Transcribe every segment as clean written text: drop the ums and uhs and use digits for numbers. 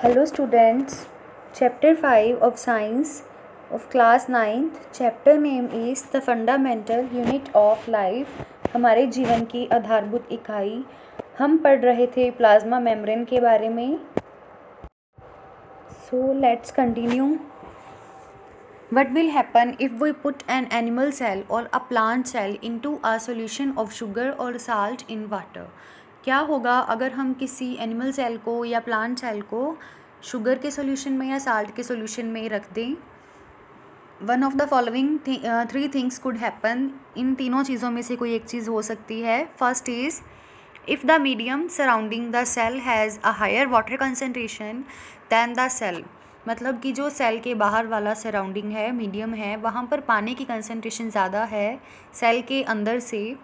Hello students, chapter 5 of science of class 9th, chapter name is the fundamental unit of life। हमारे जीवन की आधारभूत इकाई। हम पढ़ रहे थे प्लाज्मा मेम्ब्रेन के बारे में। So let's continue. What will happen if we put an animal cell or a plant cell into a solution of sugar or salt in water? क्या होगा अगर हम किसी एनिमल सेल को या प्लांट सेल को शुगर के सॉल्यूशन में या साल्ट के सॉल्यूशन में रख दें? One of the following 3 things could happen. इन तीनों चीज़ों में से कोई एक चीज़ हो सकती है। First is if the medium surrounding the cell has a higher water concentration than the cell, मतलब कि जो सेल के बाहर वाला सराउंडिंग है, मीडियम है, वहाँ पर पानी की कंसनट्रेशन ज़्यादा है सेल के अंदर से,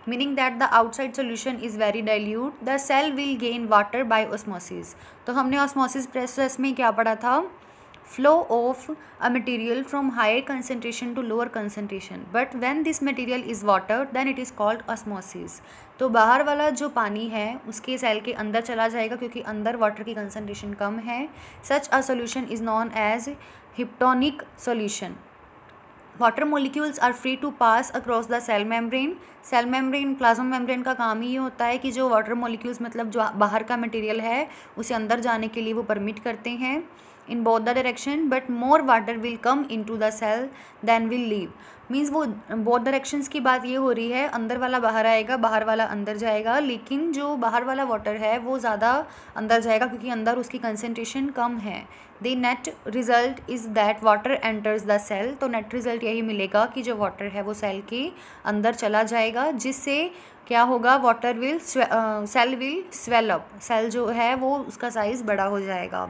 meaning that the outside solution is very dilute, the cell will gain water by osmosis. तो हमने ऑस्मोसिस प्रोसेस में क्या पढ़ा था? Flow of a material from higher concentration to lower concentration, but when this material is water then it is called osmosis. तो बाहर वाला जो पानी है उसके सेल के अंदर चला जाएगा क्योंकि अंदर वाटर की कंसनट्रेशन कम है। Such a solution is known as hypotonic solution. Water molecules are free to pass across the cell membrane. Cell membrane, plasma membrane का काम ही ये होता है कि जो वाटर मोलिक्यूल्स, मतलब जो बाहर का मटेरियल है, उसे अंदर जाने के लिए वो परमिट करते हैं in both the direction, but more water will come into the cell then will leave. Means वो बोथ डायरेक्शंस की बात ये हो रही है, अंदर वाला बाहर आएगा, बाहर वाला अंदर जाएगा, लेकिन जो बाहर वाला वाटर है वो ज़्यादा अंदर जाएगा क्योंकि अंदर उसकी कंसनट्रेशन कम है। The net result is that water enters the cell. तो नेट रिजल्ट यही मिलेगा कि जो वाटर है वो सेल के अंदर चला जाएगा, जिससे क्या होगा? Water will cell will swell up. Cell जो है वो उसका साइज़ बड़ा हो जाएगा।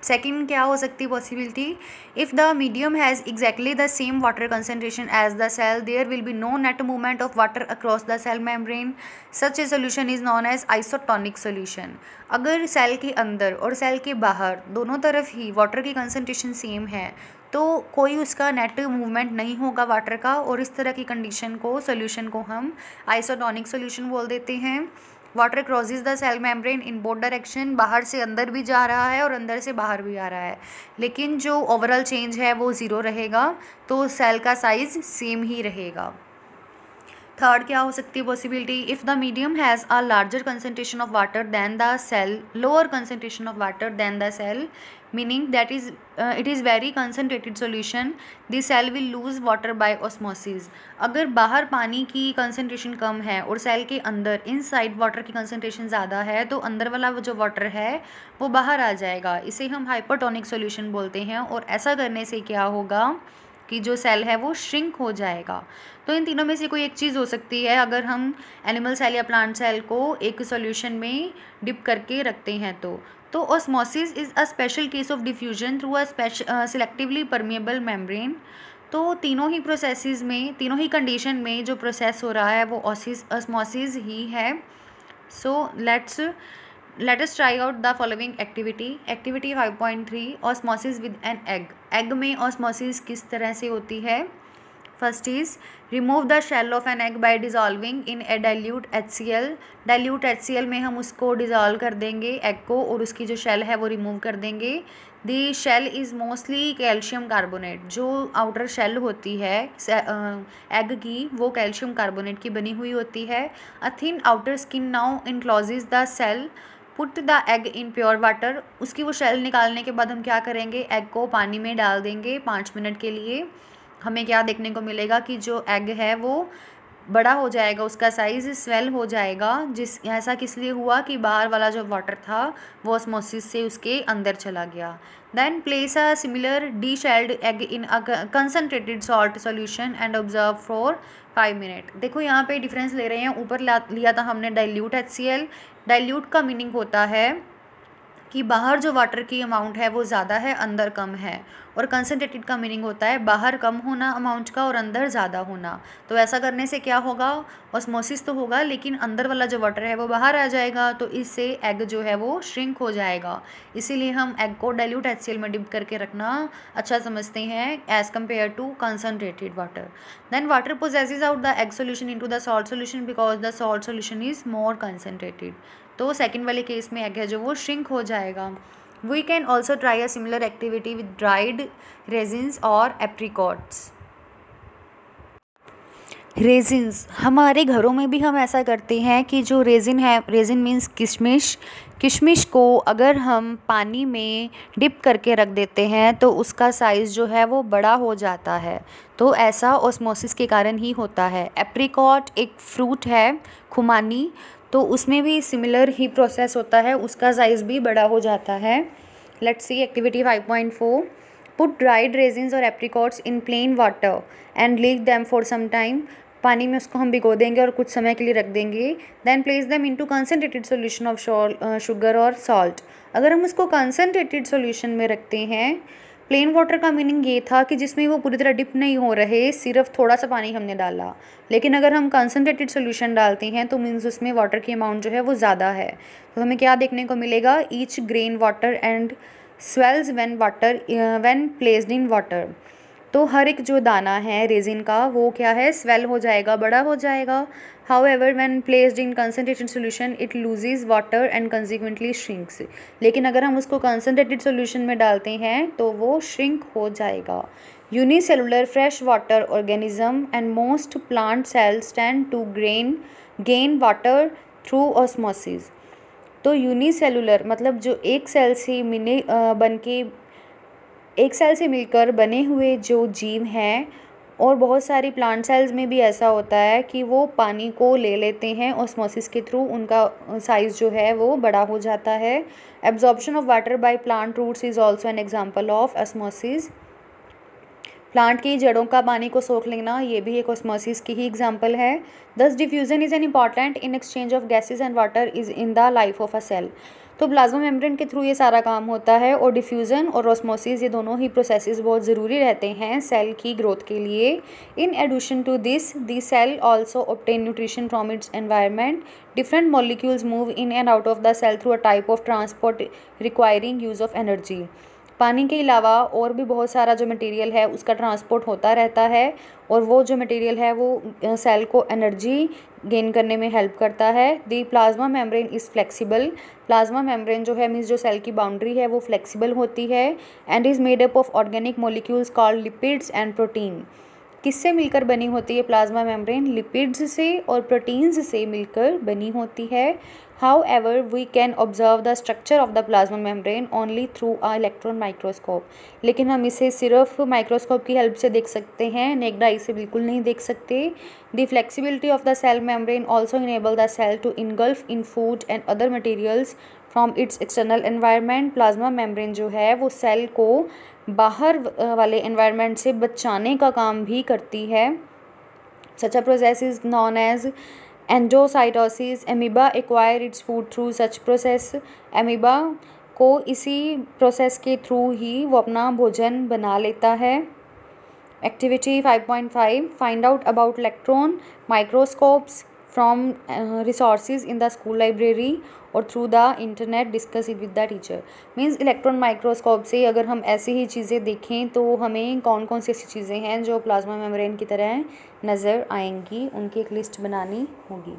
सेकेंड क्या हो सकती possibility? If the medium has exactly the same water concentration as the cell, there will be no net movement of water across the cell membrane. Such a solution is known as isotonic solution. अगर cell के अंदर और cell के बाहर दोनों तरफ ही water की कंसनट्रेशन सेम है तो कोई उसका नेट मूवमेंट नहीं होगा वाटर का, और इस तरह की कंडीशन को, सोल्यूशन को हम आइसोटोनिक सोल्यूशन बोल देते हैं। Water crosses the cell membrane in both direction. बाहर से अंदर भी जा रहा है और अंदर से बाहर भी आ रहा है, लेकिन जो ओवरऑल चेंज है वो ज़ीरो रहेगा, तो सेल का साइज़ सेम ही रहेगा। थर्ड क्या हो सकती है possibility? If the medium has a larger concentration of water than the cell, lower concentration of water than the cell, meaning that is it is very concentrated solution, the cell will lose water by osmosis. अगर बाहर पानी की concentration कम है और cell के अंदर inside water की कंसनट्रेशन ज़्यादा है, तो अंदर वाला वो जो वाटर है वो बाहर आ जाएगा। इसे हम हाइपरटोनिक सोल्यूशन बोलते हैं, और ऐसा करने से क्या होगा कि जो सेल है वो श्रिंक हो जाएगा। तो इन तीनों में से कोई एक चीज़ हो सकती है अगर हम एनिमल सेल या प्लांट सेल को एक सॉल्यूशन में डिप करके रखते हैं तो osmosis is a special case of diffusion through a selectively permeable membrane. तो तीनों ही प्रोसेसेस में, तीनों ही कंडीशन में जो प्रोसेस हो रहा है वो ऑस्मोसिस ही है। So let us try out the following activity. Activity 5.3 osmosis with an egg. Egg में ऑस्मोसिस किस तरह से होती है? First is remove the shell of an egg by dissolving in a dilute HCl। Dilute HCl में हम उसको dissolve कर देंगे एग को, और उसकी जो शेल है वो रिमूव कर देंगे। The shell is mostly calcium carbonate. जो आउटर शेल होती है एग की वो कैल्शियम कार्बोनेट की बनी हुई होती है। A thin outer skin now encloses the cell. Put the egg in pure water. उसकी वो शेल निकालने के बाद हम क्या करेंगे? एग को पानी में डाल देंगे 5 मिनट के लिए। हमें क्या देखने को मिलेगा कि जो एग है वो बड़ा हो जाएगा, उसका साइज़ स्वेल हो जाएगा। ऐसा किस लिए हुआ कि बाहर वाला जो वाटर था वो ऑस्मोसिस से उसके अंदर चला गया। Then place a similar de-shelled egg in a concentrated salt solution and observe for 5 minute. देखो यहाँ पे डिफरेंस ले रहे हैं। ऊपर लिया था हमने डाइल्यूट HCl। डाइल्यूट का मीनिंग होता है कि बाहर जो वाटर की अमाउंट है वो ज़्यादा है, अंदर कम है, और कंसनट्रेटेड का मीनिंग होता है बाहर कम होना अमाउंट का और अंदर ज़्यादा होना। तो ऐसा करने से क्या होगा? ऑस्मोसिस तो होगा, लेकिन अंदर वाला जो वाटर है वो बाहर आ जाएगा, तो इससे एग जो है वो श्रिंक हो जाएगा। इसीलिए हम एग को डाइल्यूट HCl में डिप करके रखना अच्छा समझते हैं as compare to concentrated water. Then water passes out the egg solution into the salt solution because the salt solution is more concentrated. तो सेकंड वाले केस में एग है जो वो श्रिंक हो जाएगा। We can also try a similar activity with dried raisins or apricots. Resins, हमारे घरों में भी हम ऐसा करते हैं कि जो रेजिन है, रेजिन मीन्स किशमिश, किशमिश को अगर हम पानी में डिप करके रख देते हैं तो उसका साइज़ जो है वो बड़ा हो जाता है। तो ऐसा ऑस्मोसिस के कारण ही होता है। एप्रिकॉट एक फ्रूट है, खुमानी, तो उसमें भी सिमिलर ही प्रोसेस होता है, उसका साइज़ भी बड़ा हो जाता है। Let's see activity 5.4। Put dried raisins और apricots in plain water and leave them for some time. पानी में उसको हम भिगो देंगे और कुछ समय के लिए रख देंगे। Then place them into concentrated solution of sugar और सॉल्ट। अगर हम उसको कंसनट्रेटेड सॉल्यूशन में रखते हैं, प्लेन वाटर का मीनिंग ये था कि जिसमें वो पूरी तरह डिप नहीं हो रहे, सिर्फ थोड़ा सा पानी हमने डाला। लेकिन अगर हम कंसनट्रेटेड सॉल्यूशन डालते हैं तो मीन्स उसमें वाटर की अमाउंट जो है वो ज़्यादा है। तो हमें क्या देखने को मिलेगा? Each grain water and swells when placed in water. तो हर एक जो दाना है रेजिन का वो क्या है? स्वेल हो जाएगा, बड़ा हो जाएगा। However when placed in concentrated solution it loses water and consequently shrinks. लेकिन अगर हम उसको कंसनट्रेटेड सॉल्यूशन में डालते हैं तो वो श्रिंक हो जाएगा। Unicellular fresh water organism and most plant cells tend to gain water through osmosis. तो यूनिसेलुलर मतलब जो एक सेल से मिलकर बने हुए जो जीव हैं, और बहुत सारी प्लांट सेल्स में भी ऐसा होता है कि वो पानी को ले लेते हैं ऑस्मोसिस के थ्रू, उनका साइज़ जो है वो बड़ा हो जाता है। Absorption of water by plant roots is also an example of osmosis. Plant की जड़ों का पानी को सोख लेना, ये भी एक ऑस्मोसिस की ही एग्जाम्पल है। Thus diffusion is an important in exchange of gases and water is in the life of a cell. तो प्लाज्मा मेम्ब्रेन के थ्रू ये सारा काम होता है, और डिफ्यूज़न और ऑस्मोसिस ये दोनों ही प्रोसेसेस बहुत ज़रूरी रहते हैं सेल की ग्रोथ के लिए। In addition to this the cell also obtain nutrition from its environment. Different molecules move in and out of the cell through a type of transport requiring use of energy. पानी के अलावा और भी बहुत सारा जो मटेरियल है उसका ट्रांसपोर्ट होता रहता है, और वो जो मटेरियल है वो सेल को एनर्जी गेन करने में हेल्प करता है। The plasma membrane is flexible. Plasma membrane जो है मीन्स जो सेल की बाउंड्री है वो फ्लेक्सिबल होती है, and is made up of organic molecules called lipids and protein. किससे मिलकर बनी होती है प्लाज्मा मेम्ब्रेन? लिपिड्स से और प्रोटीन्स से मिलकर बनी होती है। However, we can observe the structure of the plasma membrane only through a electron microscope. लेकिन हम इसे सिर्फ माइक्रोस्कोप की हेल्प से देख सकते हैं, नेक्ड आई से बिल्कुल नहीं देख सकते। The flexibility of the cell membrane also enable the cell to engulf in food and other materials from its external environment. Plasma membrane जो है वो सेल को बाहर वाले एनवायरनमेंट से बचाने का काम भी करती है। Such a process is known as endocytosis. Amoeba acquire its food through such process. Amoeba को इसी प्रोसेस के थ्रू ही वो अपना भोजन बना लेता है। Activity 5.5 find out about electron microscopes from resources in the school library और through the internet discuss it with the teacher. Means electron microscope से अगर हम ऐसी ही चीज़ें देखें तो हमें कौन कौन सी ऐसी चीज़ें हैं जो प्लाज्मा मेम्ब्रेन की तरह नज़र आएंगी, उनकी एक लिस्ट बनानी होगी।